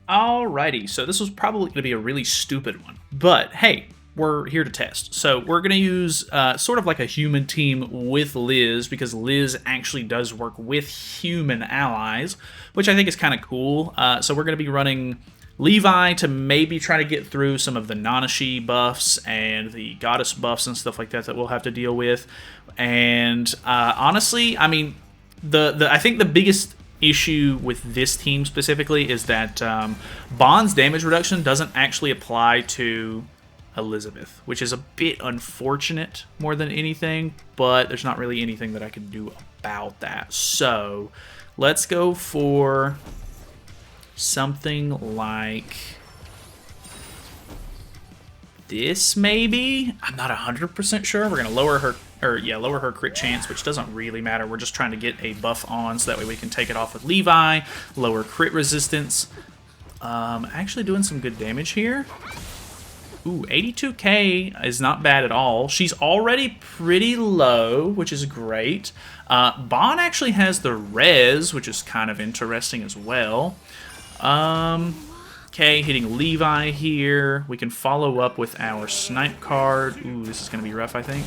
Alrighty, so this was probably going to be a really stupid one, but hey, we're here to test. So we're going to use sort of like a human team with Liz, because Liz actually does work with human allies, which I think is kind of cool. So we're going to be running Levi to maybe try to get through some of the Nanashi buffs and the goddess buffs and stuff like that that we'll have to deal with. And honestly, I mean, I think the biggest issue with this team specifically is that Bond's damage reduction doesn't actually apply to Elizabeth, which is a bit unfortunate more than anything, but there's not really anything that I can do about that. So let's go for something like this, maybe? I'm not 100% sure. We're going to lower her, lower her crit chance, which doesn't really matter. We're just trying to get a buff on so that way we can take it off with Levi, lower crit resistance. Actually doing some good damage here. Ooh, 82k is not bad at all. She's already pretty low, which is great. Bond actually has the res, which is kind of interesting as well. Okay, hitting Levi here. We can follow up with our snipe card. Ooh, this is going to be rough, I think.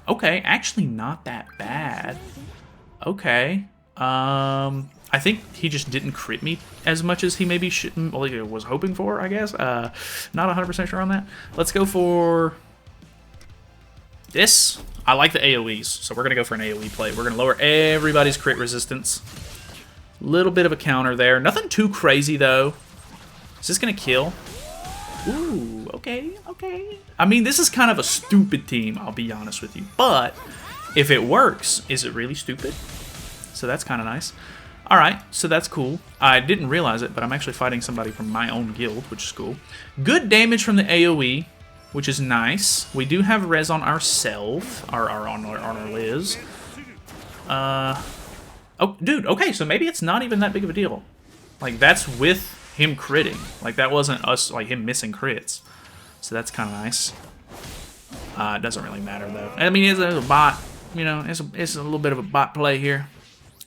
Okay, actually not that bad. Okay. I think he just didn't crit me as much as he maybe was hoping for, I guess. Not 100% sure on that. Let's go for this. I like the AoEs, so we're going to go for an AoE play. We're going to lower everybody's crit resistance. Little bit of a counter there. Nothing too crazy, though. Is this going to kill? Ooh, okay, okay. I mean, this is kind of a stupid team, I'll be honest with you. But if it works, is it really stupid? So that's kind of nice. Alright, so that's cool. I didn't realize it, but I'm actually fighting somebody from my own guild, which is cool. Good damage from the AoE, which is nice. We do have res on ourselves, on our Liz. Oh, dude, okay, so maybe it's not even that big of a deal. Like, that's with him critting. Like, that wasn't us, like, him missing crits. So that's kind of nice. It doesn't really matter, though. I mean, it's a bot. You know, it's a little bit of a bot play here.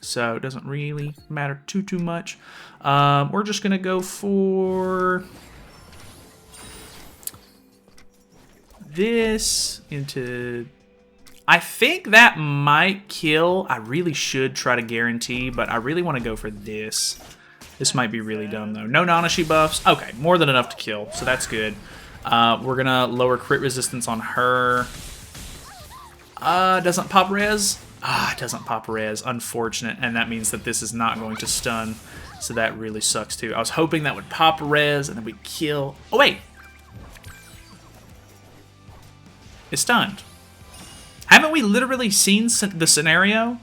So it doesn't really matter too much. We're just going to go for this into... I think that might kill. I really should try to guarantee, but I really want to go for this. This might be really dumb, though. No Nanashi buffs. Okay, more than enough to kill, so that's good. We're going to lower crit resistance on her. Doesn't pop res? It doesn't pop res. Unfortunate, and that means that this is not going to stun, so that really sucks, too. I was hoping that would pop res, and then we'd kill... Oh, wait! It's stunned. Haven't we literally seen the scenario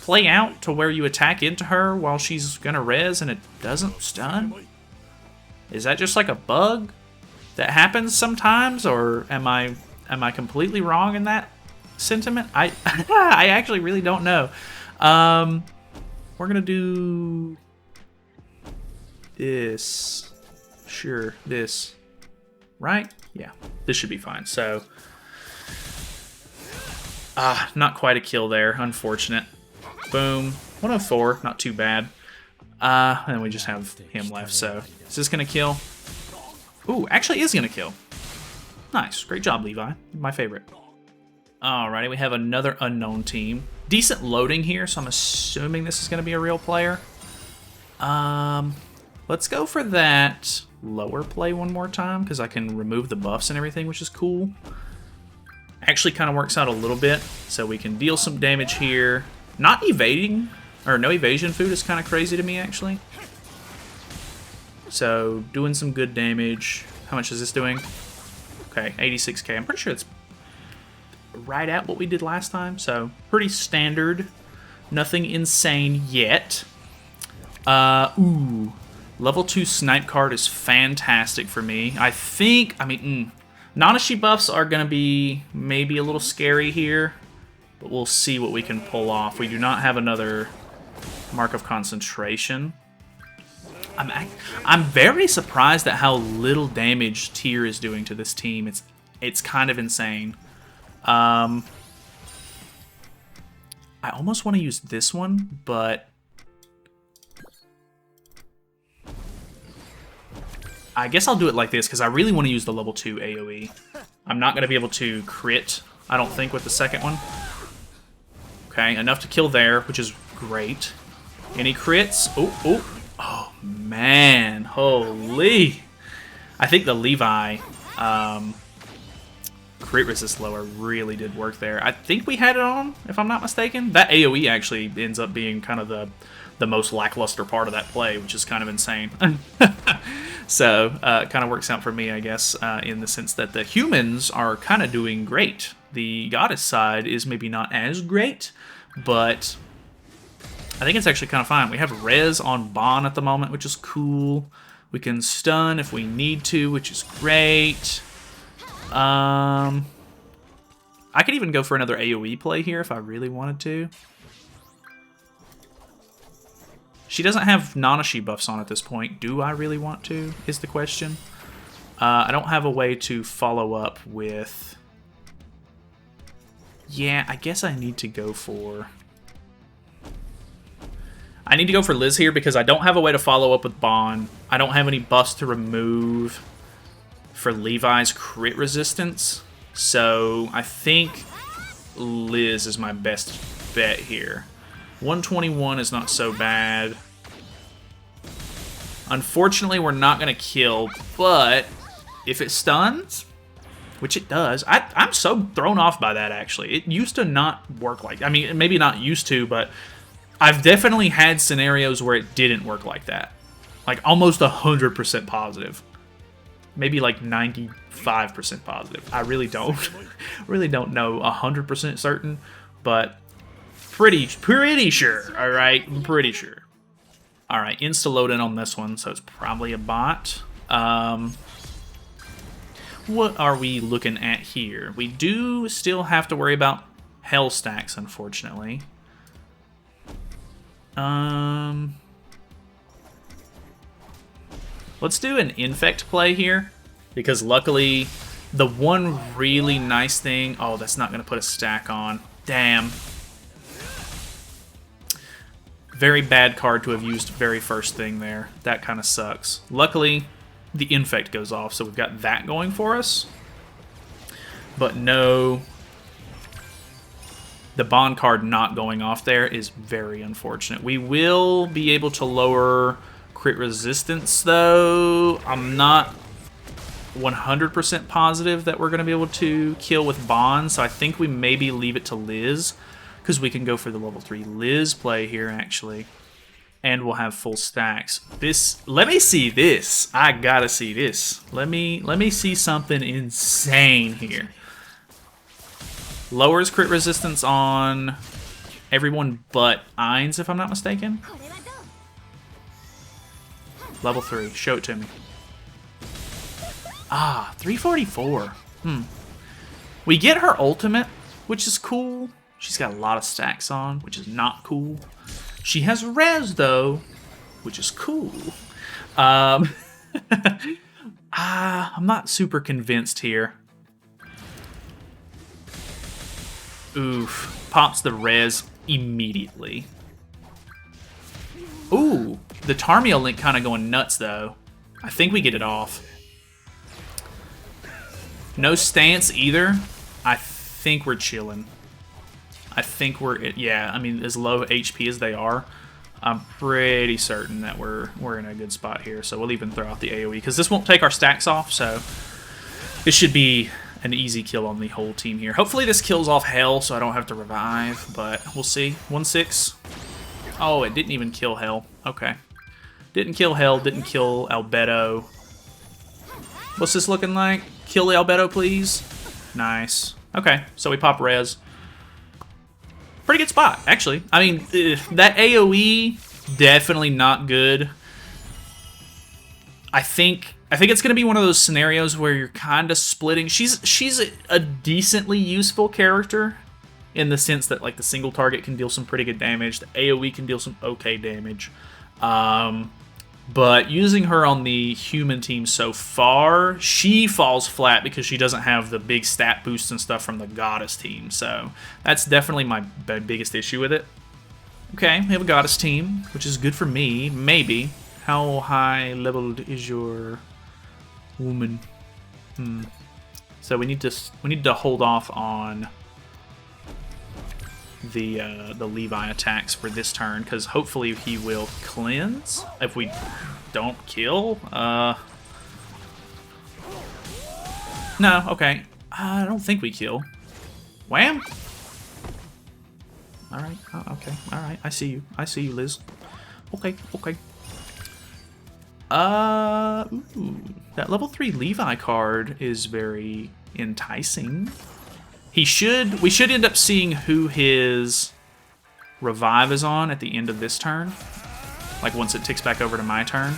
play out to where you attack into her while she's gonna res and it doesn't stun? Is that just like a bug that happens sometimes, or am I completely wrong in that sentiment? I I actually really don't know. We're gonna do this. Sure, this. Right? Yeah, this should be fine. So. Not quite a kill there. Unfortunate. Boom. 104. Not too bad. And we just have him left, so... Is this gonna kill? Ooh, actually is gonna kill. Nice. Great job, Levi. My favorite. Alrighty, we have another unknown team. Decent loading here, so I'm assuming this is gonna be a real player. Let's go for that lower play one more time, because I can remove the buffs and everything, which is cool. Actually kind of works out a little bit, so we can deal some damage here. Not evading, or no evasion food is kind of crazy to me, actually. So, doing some good damage. How much is this doing? Okay, 86k. I'm pretty sure it's right at what we did last time, so pretty standard. Nothing insane yet. Ooh. Level 2 snipe card is fantastic for me. Nanashi buffs are going to be maybe a little scary here, but we'll see what we can pull off. We do not have another Mark of Concentration. I'm very surprised at how little damage Tyr is doing to this team. It's kind of insane. I almost want to use this one, but I guess I'll do it like this, because I really want to use the level 2 AoE. I'm not going to be able to crit, I don't think, with the second one. Okay, enough to kill there, which is great. Any crits? Oh, man. Holy. I think the Levi crit resist lower really did work there. I think we had it on, if I'm not mistaken. That AoE actually ends up being kind of the most lackluster part of that play, which is kind of insane. So, it kind of works out for me, I guess, in the sense that the humans are kind of doing great. The goddess side is maybe not as great, but I think it's actually kind of fine. We have res on Bon at the moment, which is cool. We can stun if we need to, which is great. I could even go for another AoE play here if I really wanted to. She doesn't have Nanashi buffs on at this point. Do I really want to, is the question. I don't have a way to follow up with... Yeah, I guess I need to go for... I need to go for Liz here because I don't have a way to follow up with Bon. I don't have any buffs to remove for Levi's crit resistance. So I think Liz is my best bet here. 121 is not so bad. Unfortunately, we're not going to kill, but if it stuns, which it does, I'm so thrown off by that, actually. It used to not work like that. I mean, maybe not used to, but I've definitely had scenarios where it didn't work like that. Like, almost 100% positive. Maybe like 95% positive. I really don't know 100% certain, but pretty sure, all right? I'm pretty sure. All right, insta-load-in on this one, so it's probably a bot. What are we looking at here? We do still have to worry about hell stacks, unfortunately. Let's do an infect play here, because luckily the one really nice thing... Oh, that's not going to put a stack on. Damn. Very bad card to have used very first thing there. That kind of sucks. Luckily, the infect goes off, so we've got that going for us. But no... The Bond card not going off there is very unfortunate. We will be able to lower crit resistance, though. I'm not 100% positive that we're going to be able to kill with Bond, so I think we maybe leave it to Liz, because we can go for the level 3 Liz play here, actually. And we'll have full stacks. This, let me see this. I gotta see this. Let me see something insane here. Lowers crit resistance on everyone but Ainz, if I'm not mistaken. Level 3. Show it to me. Ah, 344. We get her ultimate, which is cool. She's got a lot of stacks on, which is not cool. She has res, though, which is cool. I'm not super convinced here. Oof. Pops the res immediately. Ooh, the Tarmio link kind of going nuts, though. I think we get it off. No stance either. I think we're chilling. I think we're... Yeah, I mean, as low HP as they are, I'm pretty certain that we're in a good spot here. So we'll even throw out the AoE, because this won't take our stacks off, so this should be an easy kill on the whole team here. Hopefully this kills off Hell, so I don't have to revive, but we'll see. 1-6. Oh, it didn't even kill Hell. Okay. Didn't kill Hell, didn't kill Albedo. What's this looking like? Kill the Albedo, please. Nice. Okay, so we pop res. Pretty good spot, actually. I mean, that AoE, definitely not good. I think it's going to be one of those scenarios where you're kind of splitting. She's a decently useful character in the sense that, like, the single target can deal some pretty good damage. The AoE can deal some okay damage. But using her on the human team so far, she falls flat because she doesn't have the big stat boosts and stuff from the Goddess team. So that's definitely my biggest issue with it. Okay, we have a Goddess team, which is good for me, maybe. How high leveled is your Woman. So we need to hold off on the Levi attacks for this turn, because hopefully he will cleanse if we don't kill. No, okay. I don't think we kill. Wham! Alright, okay, alright. I see you. I see you, Liz. Okay, okay. Ooh, that level 3 Levi card is very enticing. We should end up seeing who his revive is on at the end of this turn. Like once it ticks back over to my turn.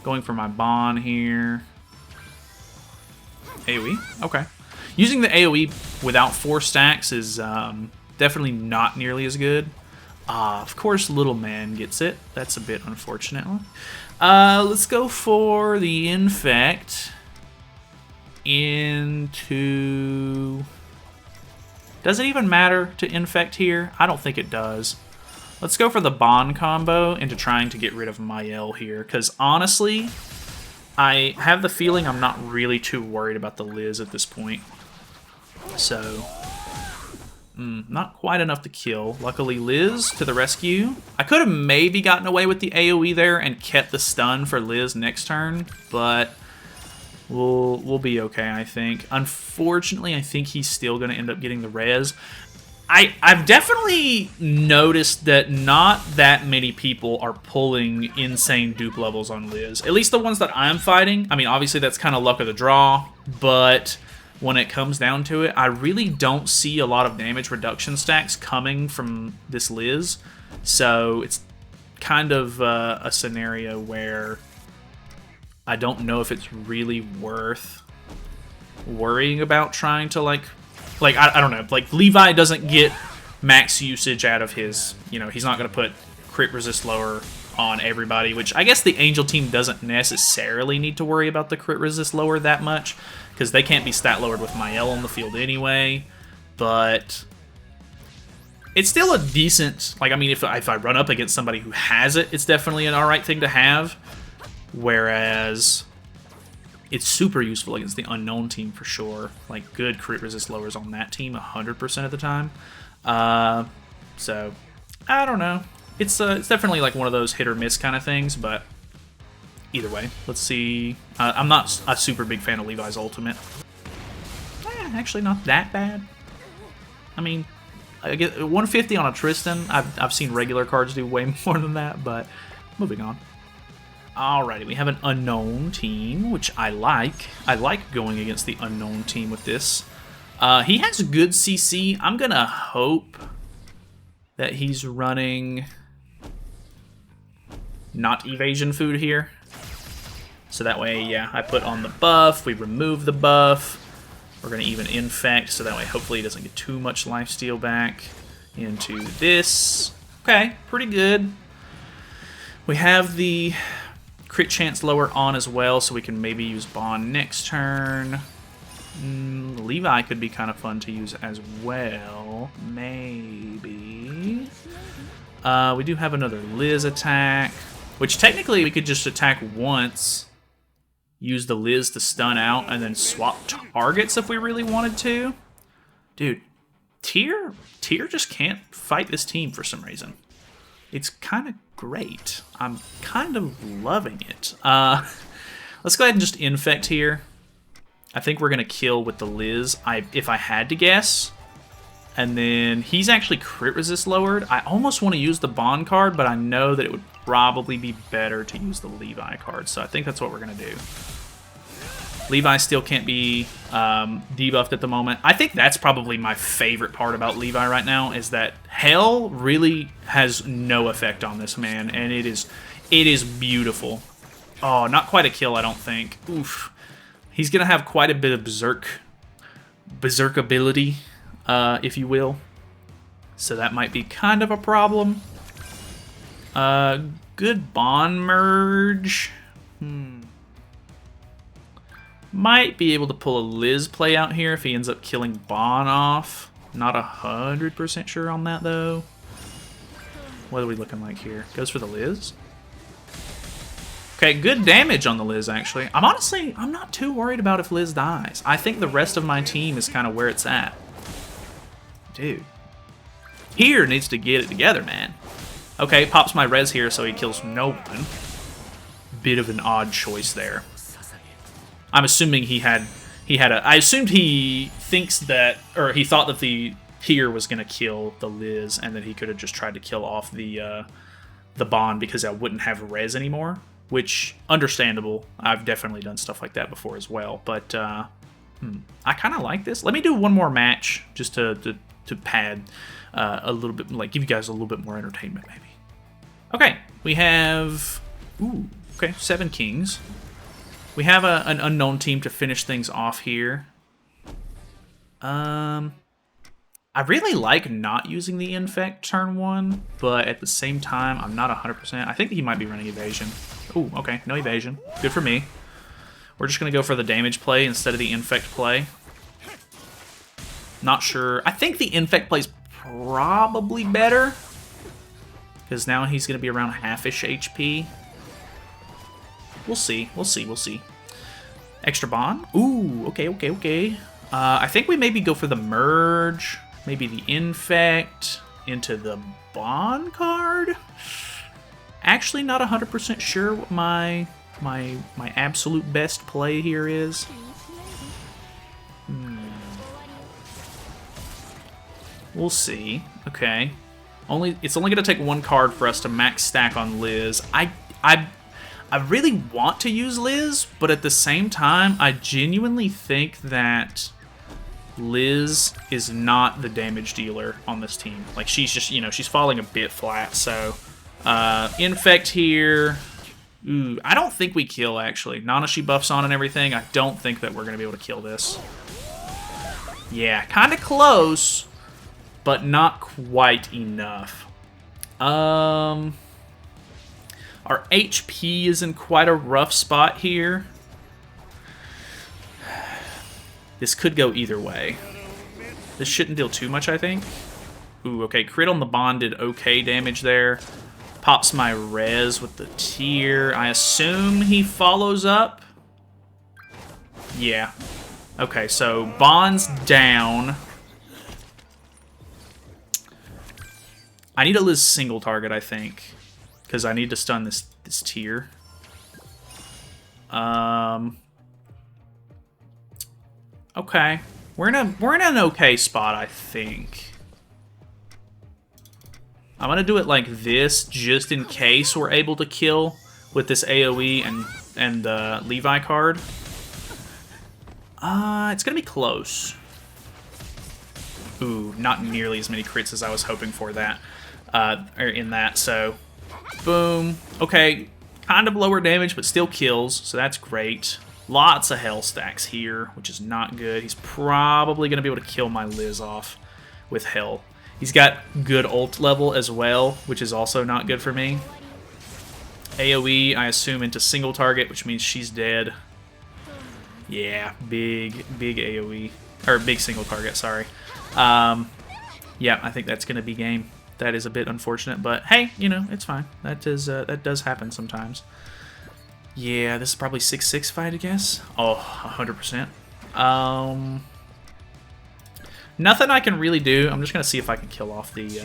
Going for my Bon here. AoE? Okay. Using the AoE without 4 stacks is definitely not nearly as good. Of course, little man gets it. That's a bit unfortunate. Let's go for the Infect into... Does it even matter to Infect here? I don't think it does. Let's go for the Bond combo into trying to get rid of Mael here, because honestly, I have the feeling I'm not really too worried about the Liz at this point. So, not quite enough to kill. Luckily, Liz to the rescue. I could have maybe gotten away with the AoE there and kept the stun for Liz next turn, but we'll be okay, I think. Unfortunately, I think he's still going to end up getting the res. I've definitely noticed that not that many people are pulling insane dupe levels on Liz. At least the ones that I'm fighting. I mean, obviously that's kind of luck of the draw, but when it comes down to it, I really don't see a lot of damage reduction stacks coming from this Liz. So it's kind of a scenario where I don't know if it's really worth worrying about trying to like I don't know, like Levi doesn't get max usage out of his, you know, he's not going to put crit resist lower on everybody, which I guess the Angel team doesn't necessarily need to worry about the crit resist lower that much, because they can't be stat lowered with Mael on the field anyway, but it's still a decent, like, I mean, if I run up against somebody who has it, it's definitely an alright thing to have, whereas it's super useful against the Unknown team for sure. Like, good crit resist lowers on that team 100% of the time. So, I don't know. It's definitely like one of those hit or miss kind of things, but either way, let's see. I'm not a super big fan of Levi's ultimate. Actually, not that bad. I mean, I get 150 on a Tristan. I've seen regular cards do way more than that, but moving on. Alrighty, we have an Unknown team, which I like. I like going against the Unknown team with this. He has good CC. I'm gonna hope that he's running not evasion food here. So that way, yeah, I put on the buff, we remove the buff. We're gonna even infect, so that way hopefully he doesn't get too much lifesteal back into this. Okay, pretty good. We have the crit chance lower on as well, so we can maybe use Bond next turn. Levi could be kind of fun to use as well. Maybe. We do have another Liz attack, which technically we could just attack once, use the Liz to stun out, and then swap targets if we really wanted to. Dude, Tyr just can't fight this team for some reason. It's kind of great. I'm kind of loving it. Let's go ahead and just infect here. I think we're going to kill with the Liz, if I had to guess. And then he's actually crit resist lowered. I almost want to use the Bond card, but I know that it would probably be better to use the Levi card. So I think that's what we're going to do. Levi still can't be debuffed at the moment. I think that's probably my favorite part about Levi right now, is that Hell really has no effect on this man, and it is beautiful. Oh, not quite a kill, I don't think. Oof. He's going to have quite a bit of berserk ability, if you will. So that might be kind of a problem. Good Bond merge. Might be able to pull a Liz play out here if he ends up killing Bon off. Not 100% sure on that, though. What are we looking like here? Goes for the Liz? Okay, good damage on the Liz, actually. I'm not too worried about if Liz dies. I think the rest of my team is kind of where it's at. Dude. Here needs to get it together, man. Okay, pops my res here so he kills no one. Bit of an odd choice there. I'm assuming I assumed he thinks that, or he thought that the here was going to kill the Liz, and that he could have just tried to kill off the Bond because I wouldn't have res anymore, which, understandable. I've definitely done stuff like that before as well, but I kind of like this. Let me do one more match just to pad a little bit, like give you guys a little bit more entertainment, maybe. Okay, we have, ooh, okay, 7 kings. We have an unknown team to finish things off here. I really like not using the infect turn 1, but at the same time, I'm not 100%. I think he might be running evasion. Ooh, okay, no evasion. Good for me. We're just going to go for the damage play instead of the infect play. Not sure. I think the infect play is probably better, because now he's going to be around half-ish HP. We'll see. We'll see. We'll see. Extra bond? Ooh, okay, okay, okay. I think we maybe go for the merge. Maybe the infect into the bond card. Actually, not 100% sure what my absolute best play here is. We'll see. Okay. It's only going to take 1 card for us to max stack on Liz. I really want to use Liz, but at the same time, I genuinely think that Liz is not the damage dealer on this team. Like, she's just, you know, she's falling a bit flat, so... infect here. Ooh, I don't think we kill, actually. Nanashi buffs on and everything. I don't think that we're going to be able to kill this. Yeah, kind of close, but not quite enough. Our HP is in quite a rough spot here. This could go either way. This shouldn't deal too much, I think. Ooh, okay, crit on the bond did okay damage there. Pops my res with the tier. I assume he follows up. Yeah. Okay, so bond's down. I need a Liz single target, I think, because I need to stun this tier. Okay, we're in an okay spot, I think. I'm gonna do it like this, just in case we're able to kill with this AOE and the Levi card. It's gonna be close. Ooh, not nearly as many crits as I was hoping for that. In that, so boom. Okay, kind of lower damage, but still kills, so that's great. Lots of hell stacks here, which is not good. He's probably going to be able to kill my Liz off with hell. He's got good ult level as well, which is also not good for me. AoE, I assume, into single target, which means she's dead. Yeah, big AoE. Or big single target, sorry. Yeah, I think that's going to be game. That is a bit unfortunate, but hey, you know, it's fine. That does happen sometimes. Yeah, this is probably 6-6 fight, I guess. Oh, 100%. Nothing I can really do. I'm just gonna see if I can kill off the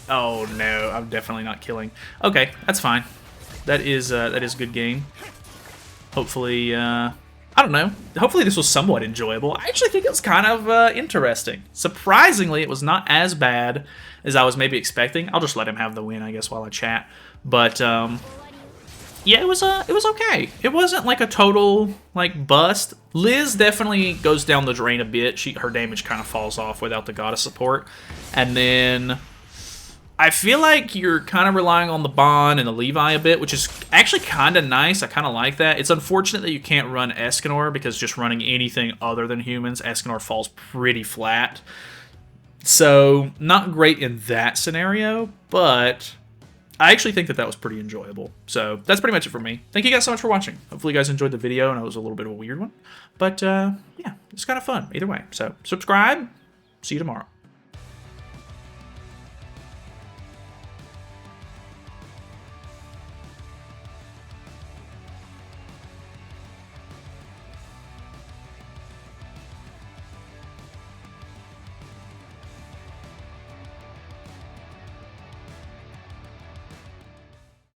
oh no, I'm definitely not killing. Okay, that's fine. That is a good game. Hopefully, I don't know. Hopefully this was somewhat enjoyable. I actually think it was kind of interesting. Surprisingly, it was not as bad as I was maybe expecting. I'll just let him have the win, I guess, while I chat. But yeah, it was okay. It wasn't like a total like bust. Liz definitely goes down the drain a bit. Her damage kind of falls off without the goddess support, and then I feel like you're kind of relying on the Bond and the Levi a bit, which is actually kind of nice. I kind of like that. It's unfortunate that you can't run Escanor, because just running anything other than humans, Escanor falls pretty flat. So, not great in that scenario, but I actually think that was pretty enjoyable. So, that's pretty much it for me. Thank you guys so much for watching. Hopefully you guys enjoyed the video, and it was a little bit of a weird one. But, yeah, it's kind of fun either way. So, subscribe. See you tomorrow.